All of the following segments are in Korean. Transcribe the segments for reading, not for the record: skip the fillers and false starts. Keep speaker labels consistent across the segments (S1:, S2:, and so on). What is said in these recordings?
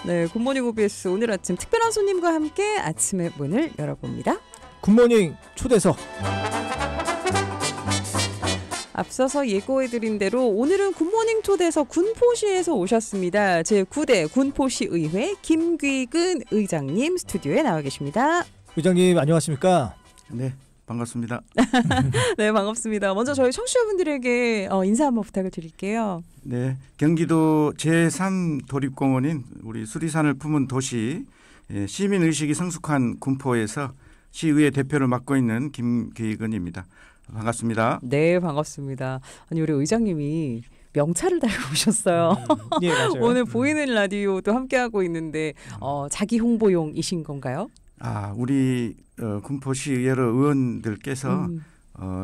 S1: 네, 굿모닝 OBS 오늘 아침 특별한 손님과 함께 아침의 문을 열어봅니다.
S2: 굿모닝 초대석.
S1: 앞서서 예고해드린 대로 오늘은 굿모닝 초대석 군포시에서 오셨습니다. 제9대 군포시의회 김귀근 의장님 스튜디오에 나와 계십니다.
S2: 의장님 안녕하십니까?
S3: 네, 반갑습니다.
S1: 네, 반갑습니다. 먼저 저희 청취자분들에게 인사 한번 부탁을 드릴게요.
S3: 네, 경기도 제3도립공원인 우리 수리산을 품은 도시 시민의식이 성숙한 군포에서 시의회 대표를 맡고 있는 김귀근입니다. 반갑습니다.
S1: 네, 반갑습니다. 아니 우리 의장님이 명찰을 달고 오셨어요.
S2: 네, 맞아요.
S1: 오늘 보이는 라디오도 함께하고 있는데 자기 홍보용이신 건가요?
S3: 우리 군포시의회 의원들께서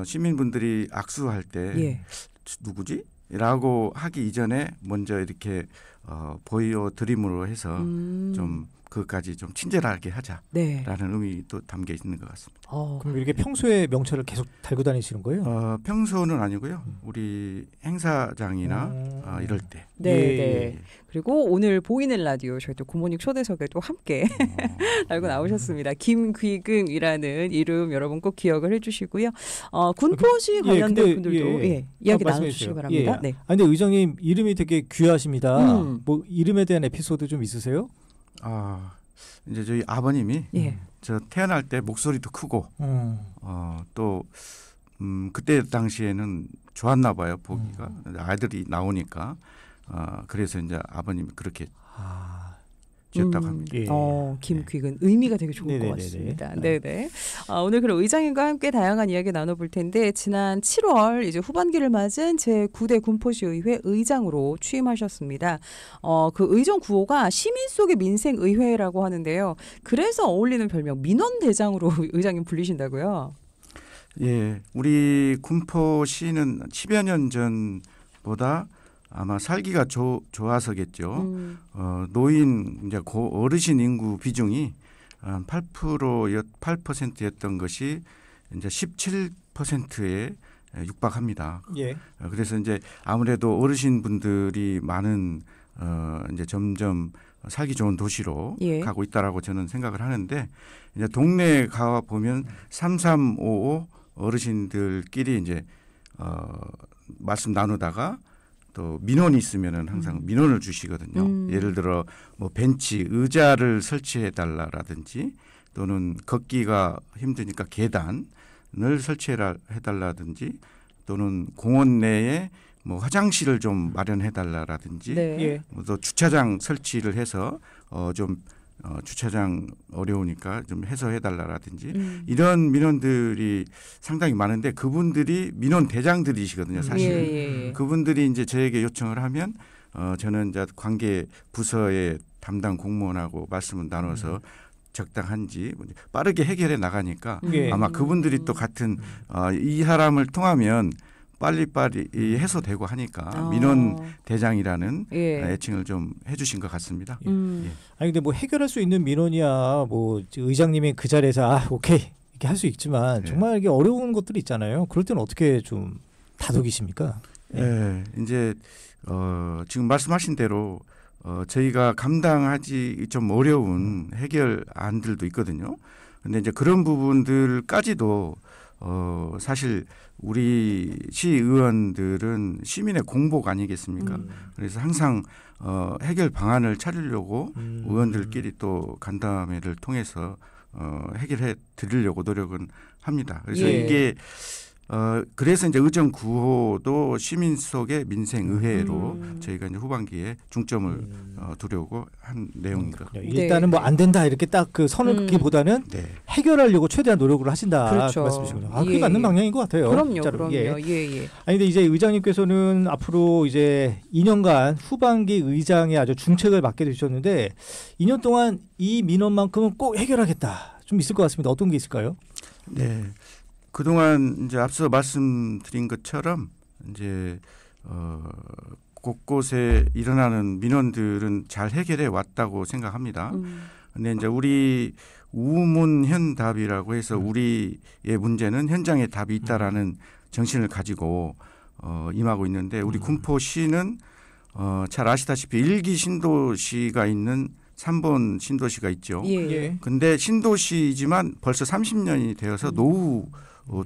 S3: 시민분들이 악수할 때
S1: 예.
S3: 누구지? 라고 하기 이전에 먼저 이렇게 보여드림으로 해서 좀 그것까지 좀 친절하게 하자라는
S1: 네.
S3: 의미도 담겨 있는 것 같습니다.
S2: 그럼 이렇게 평소에 명찰을 계속 달고 다니시는 거예요?
S3: 평소는 아니고요. 우리 행사장이나 이럴 때.
S1: 네,
S2: 예.
S1: 네. 그리고 오늘 보이는 라디오 저희도 굿모닝 초대석에도 함께 달고 나오셨습니다. 김귀근이라는 이름 여러분 꼭 기억을 해주시고요. 군포시 관련된 분들도 이야기 나눠주시기 바랍니다. 네.
S2: 근데 의장님 이름이 되게 귀하십니다. 뭐 이름에 대한 에피소드 좀 있으세요?
S3: 이제 저희 아버님이
S1: 예.
S3: 저 태어날 때 목소리도 크고 또 그때 당시에는 좋았나 봐요 보기가 아들이 나오니까 그래서 이제 아버님이 그렇게 지었다고 합니다.
S2: 예.
S1: 김귀근 의미가 되게 좋을
S2: 네네네네.
S1: 것 같습니다. 네네. 오늘 그럼 의장님과 함께 다양한 이야기 나눠볼 텐데 지난 7월 이제 후반기를 맞은 제9대 군포시의회 의장으로 취임하셨습니다. 그 의정 구호가 시민 속의 민생의회라고 하는데요. 그래서 어울리는 별명 민원대장으로 의장님 불리신다고요?
S3: 예, 우리 군포시는 10여 년 전보다 아마 살기가 좋아서겠죠. 노인 이제 어르신 인구 비중이 8%였던 것이 이제 17%에 육박합니다.
S2: 예.
S3: 그래서 이제 아무래도 어르신 분들이 많은 이제 점점 살기 좋은 도시로 가고 있다라고 저는 생각을 하는데 이제 동네에 가 보면 3355 어르신들끼리 이제 말씀 나누다가 또 민원이 있으면은 항상 민원을 주시거든요. 예를 들어 뭐 벤치, 의자를 설치해 달라라든지 또는 걷기가 힘드니까 계단을 설치해 달라든지 또는 공원 내에 뭐 화장실을 좀 마련해 달라라든지
S1: 네.
S3: 또 주차장 설치를 해서 좀 주차장 어려우니까 좀 해소해 달라라든지 이런 민원들이 상당히 많은데 그분들이 민원 대장들이시거든요, 사실.
S1: 예.
S3: 그분들이 이제 저에게 요청을 하면 저는 이제 관계 부서의 담당 공무원하고 말씀을 나눠서 적당한지 빠르게 해결해 나가니까 아마 그분들이 또 같은 이 사람을 통하면 빨리빨리 해소되고 하니까 민원 대장이라는 애칭을 좀 해주신 것 같습니다.
S2: 예. 아니 근데 뭐 해결할 수 있는 민원이야 뭐 의장님이 그 자리에서 오케이 이렇게 할 수 있지만 정말 이게 어려운 것들이 있잖아요. 그럴 때는 어떻게 좀 다독이십니까?
S3: 네, 이제 지금 말씀하신 대로 저희가 감당하기 좀 어려운 해결안들도 있거든요. 근데 이제 그런 부분들까지도 사실 우리 시의원들은 시민의 공복 아니겠습니까? 그래서 항상 해결 방안을 찾으려고 의원들끼리 또 간담회를 통해서 해결해 드리려고 노력은 합니다. 그래서 이게 그래서 이제 의정 구호도 시민 속의 민생의회로 저희가 이제 후반기에 중점을 두려고 한 내용이거든요.
S2: 일단은 뭐 안 된다 이렇게 딱 그 선을 긋기보다는 해결하려고 최대한 노력을 하신다.
S1: 그렇죠.
S2: 그 말씀이시군요. 그게 맞는 방향인 것 같아요.
S1: 그럼요.
S2: 예.
S1: 예.
S2: 아니 근데 이제 의장님께서는 앞으로 이제 2년간 후반기 의장의 아주 중책을 맡게 되셨는데 2년 동안 이 민원만큼은 꼭 해결하겠다. 좀 있을 것 같습니다. 어떤 게 있을까요?
S3: 네. 그동안 이제 앞서 말씀드린 것처럼 이제 곳곳에 일어나는 민원들은 잘 해결해 왔다고 생각합니다. 근데 이제 우리 우문현답이라고 해서 우리의 문제는 현장에 답이 있다라는 정신을 가지고 임하고 있는데 우리 군포시는 잘 아시다시피 1기 신도시가 있는 3본 신도시가 있죠.
S1: 예.
S3: 근데 신도시지만 벌써 30년이 되어서 노후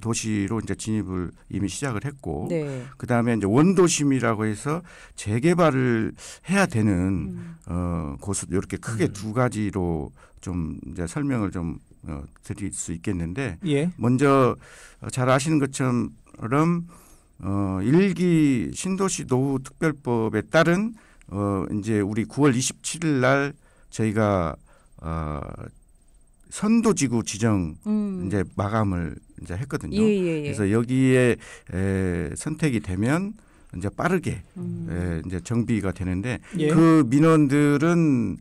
S3: 도시로 이제 진입을 이미 시작을 했고,
S1: 네.
S3: 그 다음에 이제 원도심이라고 해서 재개발을 해야 되는 곳을 이렇게 크게 두 가지로 좀 이제 설명을 좀 드릴 수 있겠는데,
S2: 예.
S3: 먼저 잘 아시는 것처럼 1기 신도시 노후 특별법에 따른 이제 우리 9월 27일 날 저희가 선도지구 지정 이제 마감을 이제 했거든요. 그래서 여기에 선택이 되면 이제 빠르게 이제 정비가 되는데 그 민원들은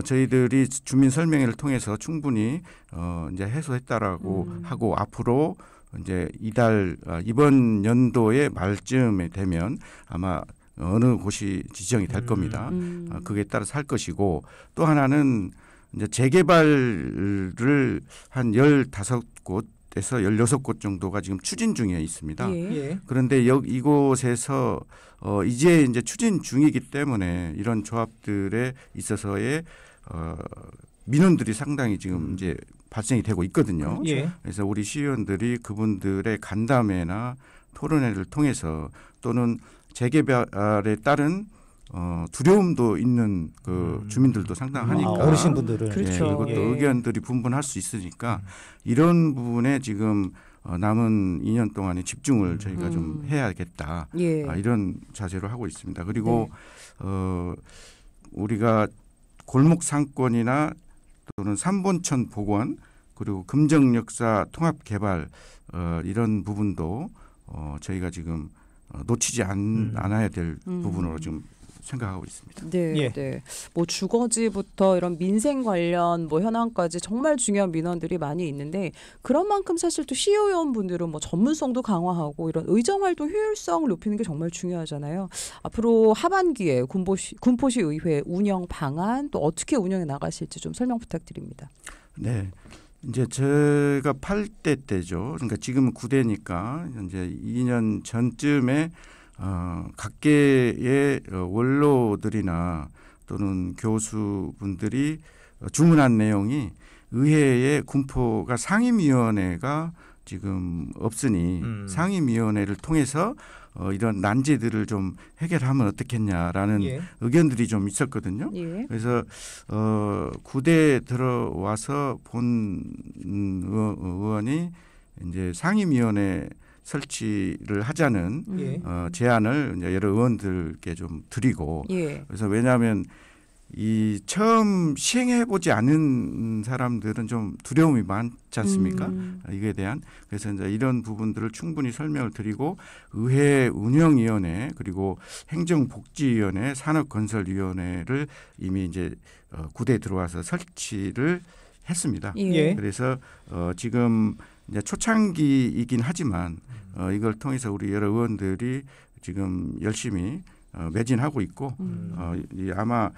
S3: 저희들이 주민 설명회를 통해서 충분히 이제 해소했다라고 하고 앞으로 이제 이번 연도의 말쯤에 되면 아마 어느 곳이 지정이 될 겁니다. 그에 따라서 할 것이고, 또 하나는 이제 재개발을 한 15곳에서 16곳 정도가 지금 추진 중에 있습니다. 그런데 이곳에서 이제 추진 중이기 때문에 이런 조합들에 있어서의 민원들이 상당히 지금 이제 발생이 되고 있거든요. 그래서 우리 시의원들이 그분들의 간담회나 토론회를 통해서 또는 재개발에 따른 두려움도 있는 그 주민들도 상당하니까
S2: 어르신분들은
S1: 그렇죠.
S3: 이것도 의견들이 분분할 수 있으니까 이런 부분에 지금 남은 2년 동안에 집중을 저희가 좀 해야겠다. 이런 자세로 하고 있습니다. 그리고 우리가 골목 상권이나 또는 삼본천 복원 그리고 금정역사 통합 개발 이런 부분도 저희가 지금 놓치지 않아야 될 부분으로 지금 생각하고 있습니다.
S1: 네. 뭐 주거지부터 이런 민생 관련 뭐 현안까지 정말 중요한 민원들이 많이 있는데, 그런 만큼 사실 또 시의원분들은 뭐 전문성도 강화하고 이런 의정 활동 효율성을 높이는 게 정말 중요하잖아요. 앞으로 하반기에 군포시 의회 운영 방안 또 어떻게 운영해 나가실지 좀 설명 부탁드립니다.
S3: 네. 이제 제가 8대 때죠. 그러니까 지금은 9대니까 이제 2년 전쯤에 각계의 원로들이나 또는 교수분들이 주문한 내용이 의회의 군포가 상임위원회가 지금 없으니 상임위원회를 통해서 이런 난제들을 좀 해결하면 어떻겠냐라는 의견들이 좀 있었거든요. 그래서 9대 들어와서 본 의원이 이제 상임위원회 설치를 하자는 제안을 이제 여러 의원들께 좀 드리고, 그래서 왜냐하면 이 처음 시행해보지 않은 사람들은 좀 두려움이 많지 않습니까? 이거에 대한. 그래서 이제 이런 부분들을 충분히 설명을 드리고 의회 운영위원회 그리고 행정복지위원회 산업건설위원회를 이미 이제 9대 들어와서 설치를 했습니다. 그래서 지금 이제 초창기이긴 하지만 이걸 통해서 우리 여러 의원들이 지금 열심히 매진하고 있고 아마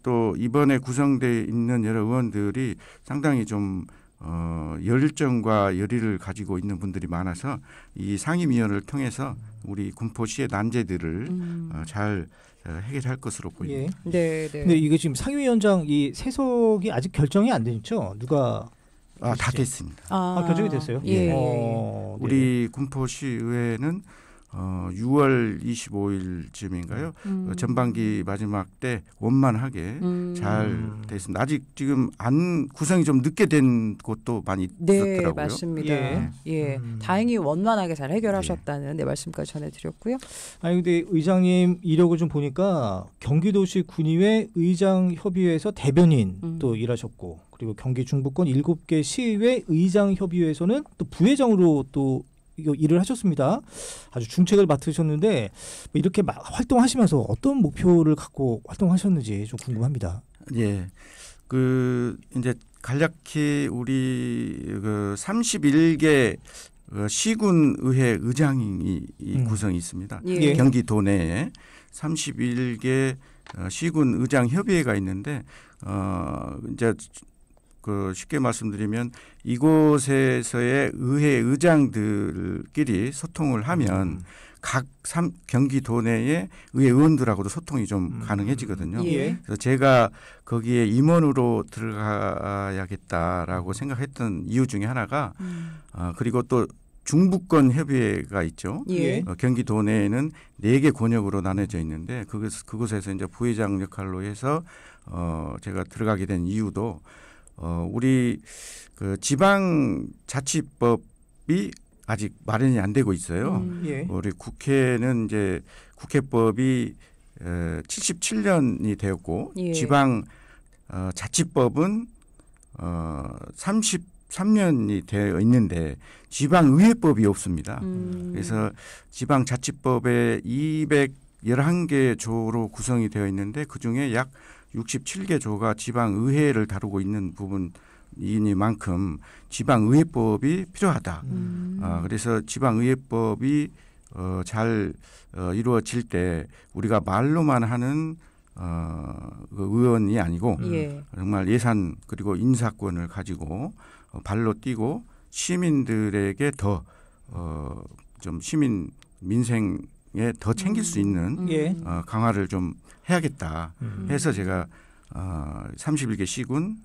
S3: 또 이번에 구성돼 있는 여러 의원들이 상당히 좀 열정과 열의를 가지고 있는 분들이 많아서 이 상임위원회를 통해서 우리 군포시의 난제들을 잘 해결할 것으로 보입니다.
S2: 근데 이게 지금 상임위원장 이 세석이 아직 결정이 안 됐죠? 누가
S3: 다 됐습니다.
S2: 결정이 됐어요?
S3: 우리 군포시 의회는 6월 25일쯤인가요? 전반기 마지막 때 원만하게 잘 됐습니다. 아직 지금 구성이 좀 늦게 된 곳도 많이 있었더라고요.
S1: 네, 맞습니다. 다행히 원만하게 잘 해결하셨다는 말씀까지 전해드렸고요.
S2: 아니 근데 의장님 이력을 좀 보니까 경기도시 군의회 의장협의회에서 대변인 또 일하셨고, 그리고 경기 중부권 7개 시의회 의장협의회에서는 또 부회장으로 또 일을 하셨습니다. 아주 중책을 맡으셨는데 이렇게 활동하시면서 어떤 목표를 갖고 활동하셨는지 좀 궁금합니다.
S3: 그 이제 간략히 우리 그 31개 시군 의회 의장이 구성이 있습니다. 경기도 내에 31개 시군 의장 협의회가 있는데 이제 그 쉽게 말씀드리면 이곳에서의 의회 의장들끼리 소통을 하면 각 경기도 내의 의회 의원들하고도 소통이 좀 가능해지거든요.
S1: 예.
S3: 그래서 제가 거기에 임원으로 들어가야겠다라고 생각했던 이유 중에 하나가 그리고 또 중부권 협의회가 있죠.
S1: 예.
S3: 경기도 내에는 4개 권역으로 나눠져 있는데 그곳에서 이제 부회장 역할로 해서 제가 들어가게 된 이유도 우리 그 지방자치법이 아직 마련이 안 되고 있어요.
S2: 예.
S3: 우리 국회는 이제 국회법이 77년이 되었고
S1: 예.
S3: 지방 자치법은 33년이 되어 있는데 지방의회법이 없습니다. 그래서 지방자치법에 211개 조로 구성이 되어 있는데 그중에 약 67개 조가 지방의회를 다루고 있는 부분이니만큼 지방의회법이 필요하다. 그래서 지방의회법이 잘 이루어질 때 우리가 말로만 하는 그 의원이 아니고
S1: 예.
S3: 정말 예산 그리고 인사권을 가지고 발로 뛰고 시민들에게 더 좀 시민 민생에 더 챙길 수 있는
S2: 예.
S3: 강화를 좀 해야겠다 해서 제가 31개 시군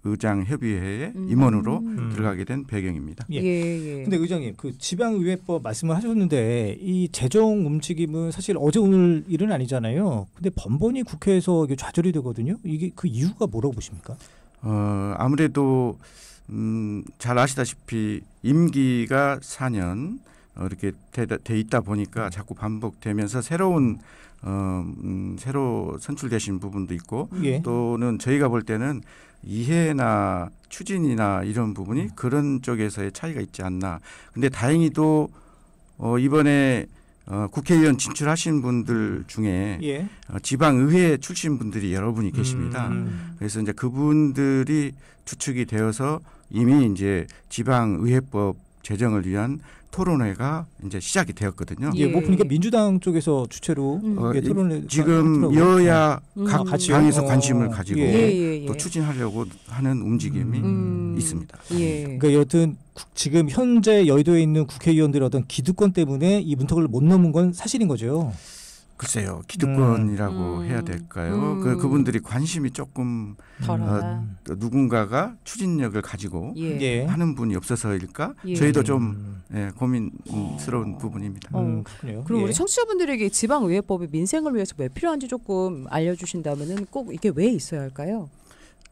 S3: 의장협의회의 임원으로 들어가게 된 배경입니다.
S2: 예.
S1: 예.
S2: 근데 의장님 그 지방의회법 말씀을 하셨는데 이 재정 움직임은 사실 어제 오늘 일은 아니잖아요. 근데 번번이 국회에서 이게 좌절이 되거든요. 이게 그 이유가 뭐라고 보십니까?
S3: 아무래도 잘 아시다시피 임기가 4년 이렇게 돼 있다 보니까 자꾸 반복되면서 새로 선출되신 부분도 있고
S2: 예.
S3: 또는 저희가 볼 때는 이해나 추진이나 이런 부분이 그런 쪽에서의 차이가 있지 않나. 근데 다행히도 이번에 국회의원 진출하신 분들 중에
S2: 예.
S3: 지방의회 출신 분들이 여러 분이 계십니다. 그래서 이제 그분들이 주축이 되어서 이미 이제 지방의회법 제정을 위한 토론회가 이제 시작이 되었거든요.
S2: 예, 뭐 보니까 민주당 쪽에서 주체로 토론을
S3: 지금 여야 각
S2: 같이
S3: 당에서 관심을 가지고
S1: 예.
S3: 또 추진하려고 하는 움직임이 있습니다.
S1: 예.
S2: 그러니까 여튼 지금 현재 여의도에 있는 국회의원들의 어떤 기득권 때문에 이 문턱을 못 넘은 건 사실인 거죠.
S3: 글쎄요, 기득권이라고 해야 될까요? 그분들이 관심이 조금
S1: 덜하다.
S3: 누군가가 추진력을 가지고
S1: 예.
S3: 하는 분이 없어서일까?
S1: 예.
S3: 저희도 좀 고민스러운 부분입니다.
S2: 그렇군요.
S1: 그리고
S2: 예.
S1: 우리 청취자분들에게 지방의회법이 민생을 위해서 왜 필요한지 조금 알려주신다면은 꼭 이게 왜 있어야 할까요?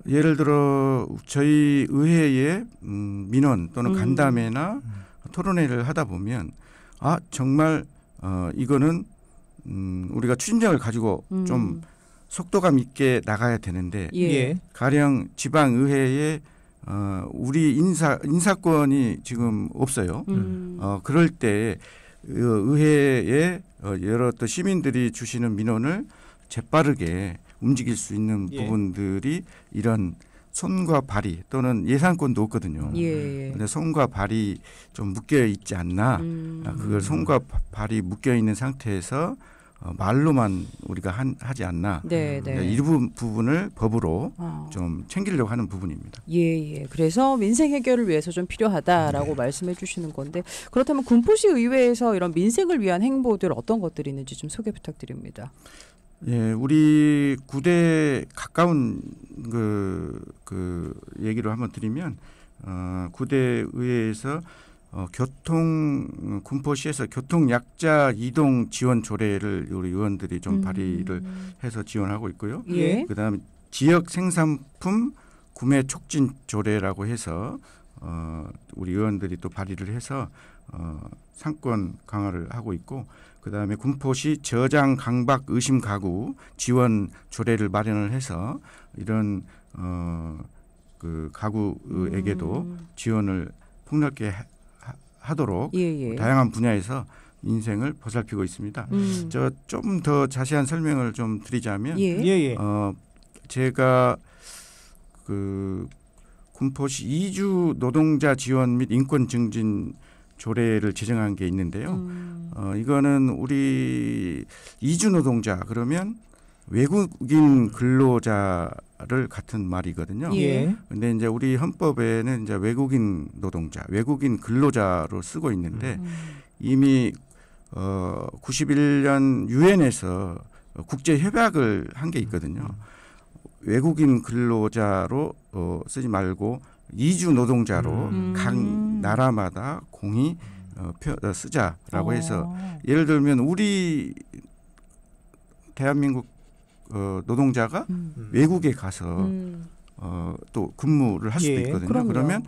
S3: 예를 들어 저희 의회의 민원 또는 간담회나 토론회를 하다 보면 정말 이거는 우리가 추진력을 가지고 좀 속도감 있게 나가야 되는데
S1: 예.
S3: 가령 지방의회에 우리 인사권이 지금 없어요. 그럴 때 의회에 여러 또 시민들이 주시는 민원을 재빠르게 움직일 수 있는 부분들이 이런 손과 발이 또는 예산권도 없거든요. 그런데 손과 발이 좀 묶여 있지 않나. 그걸 손과 발이 묶여 있는 상태에서 말로만 우리가 하지 않나. 이 부분을 법으로 좀 챙기려고 하는 부분입니다.
S1: 예. 그래서 민생 해결을 위해서 좀 필요하다라고 말씀해 주시는 건데 그렇다면 군포시 의회에서 이런 민생을 위한 행보들 어떤 것들이 있는지 좀 소개 부탁드립니다.
S3: 예, 우리 구대 가까운 그 얘기로 한번 드리면 구대 의회에서 군포시에서 교통약자 이동 지원 조례를 우리 의원들이 좀 발의를 해서 지원하고 있고요.
S1: 예.
S3: 그다음에 지역 생산품 구매 촉진 조례라고 해서 우리 의원들이 또 발의를 해서 상권 강화를 하고 있고 그다음에 군포시 저장 강박 의심 가구 지원 조례를 마련을 해서 이런 그 가구에게도 지원을 폭넓게 하도록 다양한 분야에서 인생을 보살피고 있습니다. 저 좀 더 자세한 설명을 좀 드리자면 제가 그 군포시 이주 노동자 지원 및 인권 증진 조례를 제정한 게 있는데요. 이거는 우리 이주 노동자 그러면 외국인 근로자를 같은 말이거든요. 근데 이제 우리 헌법에는 이제 외국인 노동자, 외국인 근로자로 쓰고 있는데 이미 91년 유엔에서 국제 협약을 한 게 있거든요. 외국인 근로자로 쓰지 말고 이주 노동자로 각 나라마다 공히 쓰자라고 해서 예를 들면 우리 대한민국 노동자가 외국에 가서 또 근무를 할 수도 있거든요.
S1: 그럼요.
S3: 그러면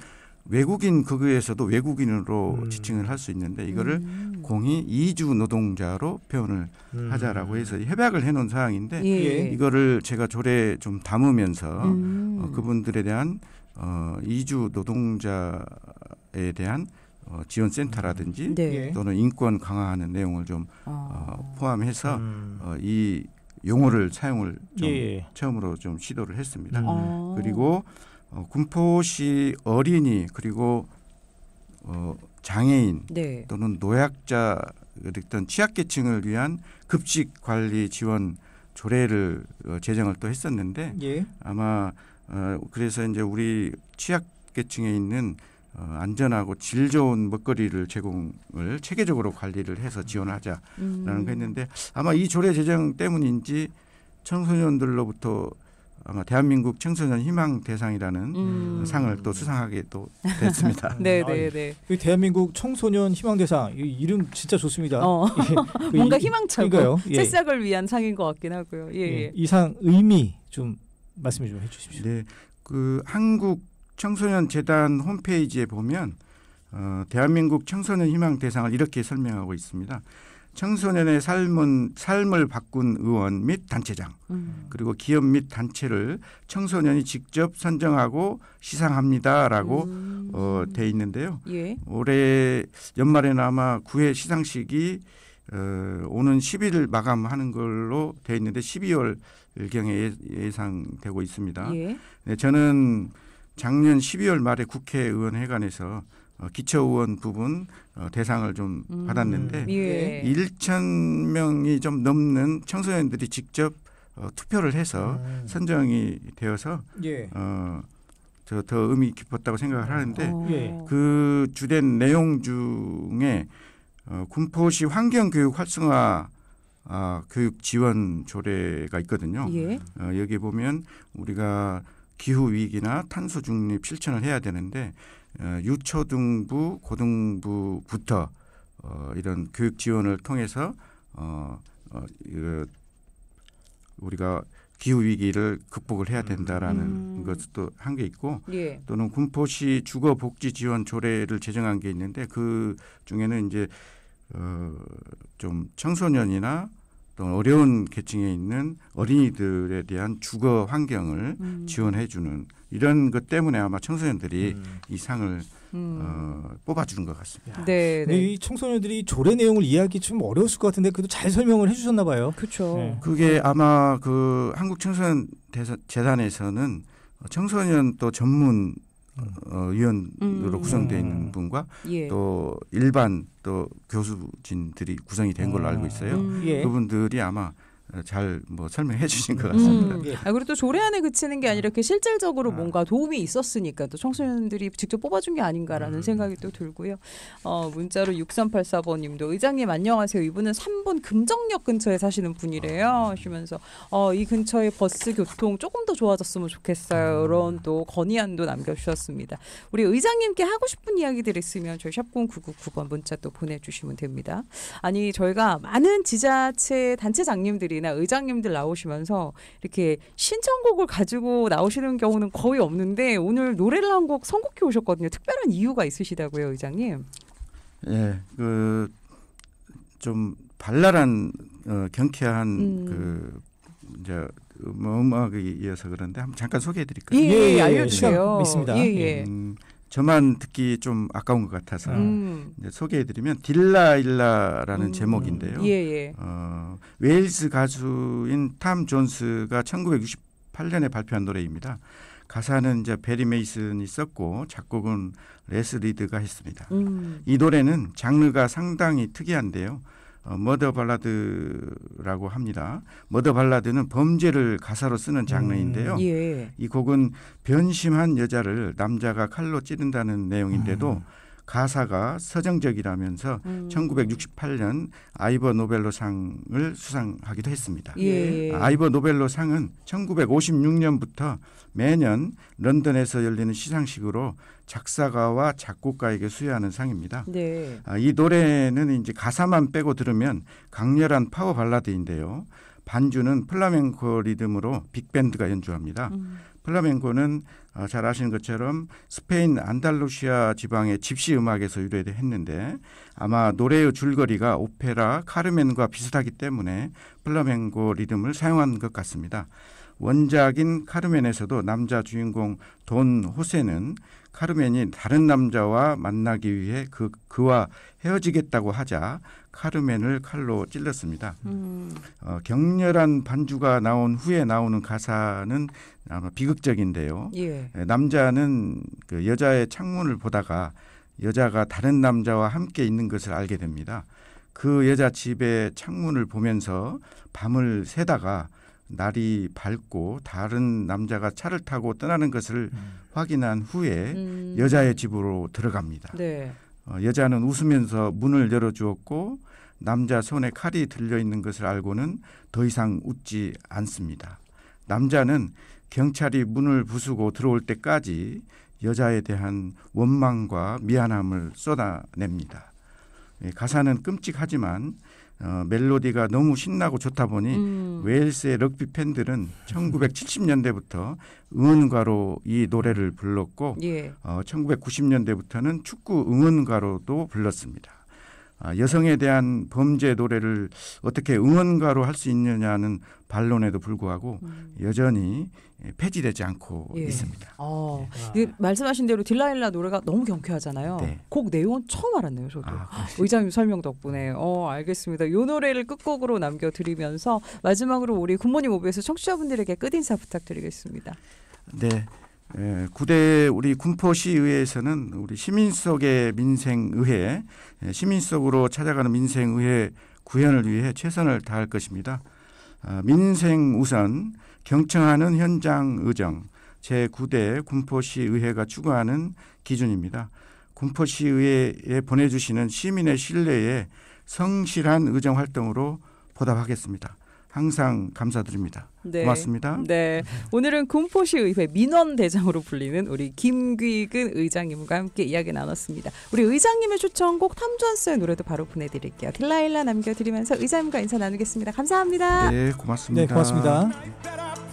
S3: 외국인 거기에서도 외국인으로 지칭을 할 수 있는데 이거를 공히 이주 노동자로 표현을 하자라고 해서 협약을 해놓은 사항인데
S1: 예.
S3: 이거를 제가 조례에 좀 담으면서 그분들에 대한 이주 노동자에 대한 지원센터라든지
S1: 네.
S3: 또는 인권 강화하는 내용을 좀 포함해서 이 용어를 사용을 좀 처음으로 좀 시도를 했습니다. 그리고 군포시 어린이 그리고 장애인
S1: 네.
S3: 또는 노약자 어떤 취약계층을 위한 급식 관리 지원 조례를 제정을 또 했었는데 아마 그래서 이제 우리 취약계층에 있는 안전하고 질 좋은 먹거리를 제공을 체계적으로 관리를 해서 지원하자라는 거 했는데 아마 이 조례 제정 때문인지 청소년들로부터 아마 대한민국 청소년 희망 대상이라는 상을 또 수상하게 또 됐습니다.
S1: 네네네.
S2: 대한민국 청소년 희망 대상 이름 진짜 좋습니다.
S1: 뭔가 희망차고
S2: 예.
S1: 새싹을 위한 상인 것 같긴 하고요. 예.
S2: 이 상 의미 좀 말씀을 좀 해주십시오.
S3: 네, 그 한국 청소년 재단 홈페이지에 보면 대한민국 청소년 희망 대상을 이렇게 설명하고 있습니다. 청소년의 삶을 바꾼 의원 및 단체장 그리고 기업 및 단체를 청소년이 직접 선정하고 시상합니다라고 돼 있는데요.
S1: 예.
S3: 올해 연말에는 아마 9회 시상식이 오는 10일 마감하는 걸로 돼 있는데 12월경에 예상되고 있습니다.
S1: 예.
S3: 네, 저는 작년 12월 말에 국회의원회관에서 기초의원 부분 대상을 좀 받았는데
S1: 예.
S3: 1,000명이 좀 넘는 청소년들이 직접 투표를 해서 선정이 되어서 저 더 의미 깊었다고 생각을 하는데 그 주된 내용 중에 군포시 환경교육 활성화 교육 지원 조례가 있거든요.
S1: 예.
S3: 여기 보면 우리가 기후 위기나 탄소 중립 실천을 해야 되는데 유초등부, 고등부부터 이런 교육 지원을 통해서 우리가 기후 위기를 극복을 해야 된다라는 것도 한 게 있고
S1: 예.
S3: 또는 군포시 주거 복지 지원 조례를 제정한 게 있는데 그 중에는 이제 좀 청소년이나 또 어려운 계층에 있는 어린이들에 대한 주거 환경을 지원해주는 이런 것 때문에 아마 청소년들이 이 상을 뽑아주는 것 같습니다.
S1: 네.
S2: 이 청소년들이 조례 내용을 이해하기 좀 어려웠을 것 같은데 그래도 잘 설명을 해주셨나 봐요.
S1: 그렇죠.
S2: 네.
S3: 그게 아마 그 한국 청소년 재단에서는 청소년 또 전문 위원으로 구성되어 있는 분과
S1: 예.
S3: 또 일반 또 교수진들이 구성이 된 걸로 알고 있어요. 그분들이 아마 잘 뭐 설명해 주신 것 같습니다.
S1: 그리고 또 조례안에 그치는 게 아니라 이렇게 실질적으로 뭔가 도움이 있었으니까 또 청소년들이 직접 뽑아준 게 아닌가라는 생각이 또 들고요. 문자로 6384번님도 의장님 안녕하세요. 이분은 3번 금정역 근처에 사시는 분이래요. 하시면서 이 근처에 버스 교통 조금 더 좋아졌으면 좋겠어요. 이런 또 건의안도 남겨주셨습니다. 우리 의장님께 하고 싶은 이야기들 있으면 저희 샵0999번 문자 또 보내주시면 됩니다. 아니 저희가 많은 지자체 단체장님들이나 의장님들 나오시면서 이렇게 신청곡을 가지고 나오시는 경우는 거의 없는데 오늘 노래를 한 곡 선곡해 오셨거든요. 특별한 이유가 있으시다고요, 의장님?
S3: 예, 그 좀 발랄한 경쾌한 그 이제 음악에 이어서 그런데 한번 잠깐 소개해드릴까요?
S1: 예, 알려주세요.
S2: 있습니다.
S3: 저만 듣기 좀 아까운 것 같아서 이제 소개해드리면 딜라일라라는 제목인데요. 웨일스 가수인 탐 존스가 1968년에 발표한 노래입니다. 가사는 이제 베리 메이슨이 썼고 작곡은 레스 리드가 했습니다. 이 노래는 장르가 상당히 특이한데요. 머더 발라드라고 합니다. 머더 발라드는 범죄를 가사로 쓰는 장르인데요. 이 곡은 변심한 여자를 남자가 칼로 찌른다는 내용인데도 가사가 서정적이라면서 1968년 아이버 노벨로상을 수상하기도 했습니다.
S1: 예.
S3: 아이버 노벨로상은 1956년부터 매년 런던에서 열리는 시상식으로 작사가와 작곡가에게 수여하는 상입니다.
S1: 네.
S3: 이 노래는 이제 가사만 빼고 들으면 강렬한 파워 발라드인데요. 반주는 플라멩코 리듬으로 빅밴드가 연주합니다. 플라멩코는 잘 아시는 것처럼 스페인 안달루시아 지방의 집시 음악에서 유래했는데 아마 노래의 줄거리가 오페라 카르멘과 비슷하기 때문에 플라멩코 리듬을 사용한 것 같습니다. 원작인 카르멘에서도 남자 주인공 돈 호세는 카르멘이 다른 남자와 만나기 위해 그와 헤어지겠다고 하자 카르멘을 칼로 찔렀습니다. 격렬한 반주가 나온 후에 나오는 가사는 아마 비극적인데요.
S1: 예.
S3: 남자는 그 여자의 창문을 보다가 여자가 다른 남자와 함께 있는 것을 알게 됩니다. 그 여자 집의 창문을 보면서 밤을 새다가 날이 밝고 다른 남자가 차를 타고 떠나는 것을 확인한 후에 여자의 집으로 들어갑니다.
S1: 네.
S3: 여자는 웃으면서 문을 열어주었고 남자 손에 칼이 들려있는 것을 알고는 더 이상 웃지 않습니다. 남자는 경찰이 문을 부수고 들어올 때까지 여자에 대한 원망과 미안함을 쏟아냅니다. 가사는 끔찍하지만 멜로디가 너무 신나고 좋다 보니 웨일스의 럭비 팬들은 1970년대부터 응원가로 이 노래를 불렀고
S1: 예.
S3: 1990년대부터는 축구 응원가로도 불렀습니다. 여성에 대한 범죄 노래를 어떻게 응원가로 할 수 있느냐는 반론에도 불구하고 여전히 폐지되지 않고
S1: 예.
S3: 있습니다.
S1: 말씀하신 대로 딜라일라 노래가 너무 경쾌하잖아요.
S3: 네.
S1: 곡 내용은 처음 알았네요. 저도. 의장님 설명 덕분에. 알겠습니다. 이 노래를 끝곡으로 남겨드리면서 마지막으로 우리 굿모닝 오브에서 청취자분들에게 끝인사 부탁드리겠습니다.
S3: 네. 구대 우리 군포시의회에서는 우리 시민 속의 민생의회, 시민 속으로 찾아가는 민생의회 구현을 위해 최선을 다할 것입니다. 민생 우선, 경청하는 현장 의정, 제9대 군포시의회가 추구하는 기준입니다. 군포시의회에 보내주시는 시민의 신뢰에 성실한 의정 활동으로 보답하겠습니다. 항상 감사드립니다.
S1: 네.
S3: 고맙습니다.
S1: 네, 오늘은 군포시의회 민원대장으로 불리는 우리 김귀근 의장님과 함께 이야기 나눴습니다. 우리 의장님의 추천곡 탐 존스의 노래도 바로 보내드릴게요. 딜라일라 남겨드리면서 의장님과 인사 나누겠습니다. 감사합니다.
S3: 네, 고맙습니다.
S2: 네, 고맙습니다.